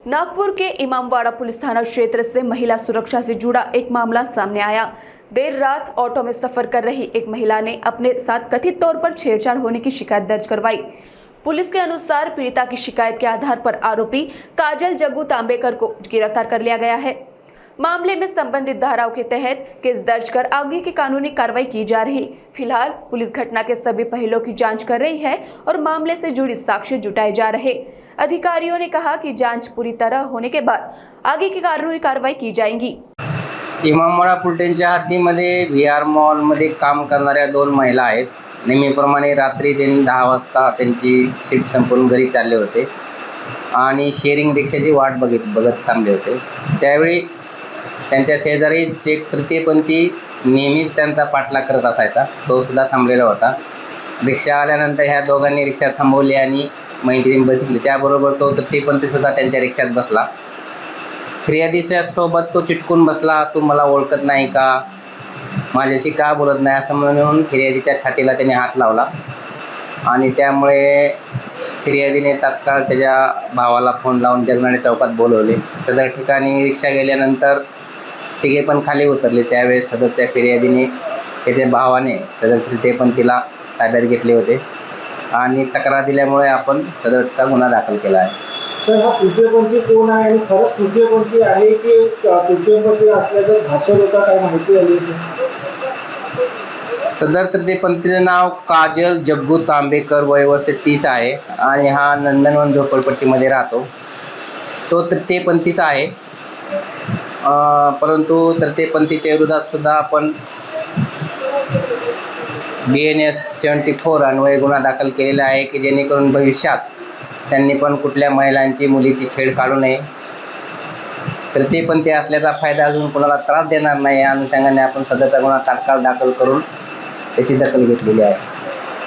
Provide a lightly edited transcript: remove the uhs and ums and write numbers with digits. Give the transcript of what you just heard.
नागपुर के Imamwada police थाना क्षेत्र से महिला सुरक्षा से जुड़ा एक मामला सामने आया। देर रात ऑटो में सफर कर रही एक महिला ने अपने साथ कथित तौर पर छेड़छाड़ होने की शिकायत दर्ज करवाई। पुलिस के अनुसार पीड़िता की शिकायत के आधार पर आरोपी काजल जग्गू तांबेकर को गिरफ्तार कर लिया गया है। मामले में संबंधित धाराओं के तहत केस दर्ज कर आगे की कानूनी कार्रवाई की जा रही। फिलहाल पुलिस घटना के सभी पहलुओं की जांच कर रही है और मामले से जुड़ी साक्ष्य जुटाए जा रहे। अधिकारियों ने कहा कि जांच पूरी तरह होने के बाद आगे की कानूनी कार्रवाई की जाएगी। इमामवाड़ा फुलटणच्या हद्दीमध्ये VR मॉलमध्ये काम करणाऱ्या 2 महिला आहेत। नेहमीप्रमाणे रात्री 10 वाजता त्यांची शिफ्ट संपून घरी चालले होते आणि शेअरिंग रिक्षाची वाट बघत थांबले होते। त्यावेळी त्यांच्या शेजारी एक तृतीयपंथी नेहमीच त्यांचा पाठलाग करत असायचा, तो सुद्धा थांबलेला होता। रिक्षा आल्यानंतर ह्या दोघांनी रिक्षा थांबवली आणि मैत्रीण बसली, त्याबरोबर तो तृतीयपंथी सुद्धा त्यांच्या रिक्षात बसला। फिर्यादीच्या सोबत तो चिटकून बसला, तू मला ओळखत नाही का, माझ्याशी का बोलत नाही असं म्हणून फिर्यादीच्या छातीला त्याने हात लावला आणि त्यामुळे फिर्यादीने तात्काळ त्याच्या भावाला फोन लावून जगनाडे चौकात बोलवले। सदर ठिकाणी रिक्षा गेल्यानंतर तिघे पण खाली उतरले। त्यावेळेस सदरच्या फिर्यादीने त्याच्या भावाने सदर तृतीयपंथीला ताब्यात घेतले होते आणि तक्रार दिल्यामुळे आपण सदरचा गुन्हा दाखल केला आहे। तर हा तृतीयपंथी कोण आहे आणि खरंच तृतीयपंथी आहे की तृतीयपंथी असल्याचं भाषण होता, काय माहिती आली? सदर तृतीयपंथीचं नाव काजल जग्गू तांबेकर, वय वर्ष 30 आहे आणि हा नंदनवन झोपडपट्टीमध्ये राहतो। तो तृतीयपंथीचा आहे, परंतु तृतीयपंथीच्या विरोधात सुद्धा आपण BNS 74 अन्वये गुन्हा दाखल केलेला आहे की जेणेकरून भविष्यात त्यांनी पण कुठल्या महिलांची मुलीची छेड काढू नये। तृतीयपंथी असल्याचा फायदा अजून कोणाला त्रास देणार नाही या अनुषंगाने आपण सदरचा गुन्हा तात्काळ दाखल करून त्याची दखल घेतलेली आहे।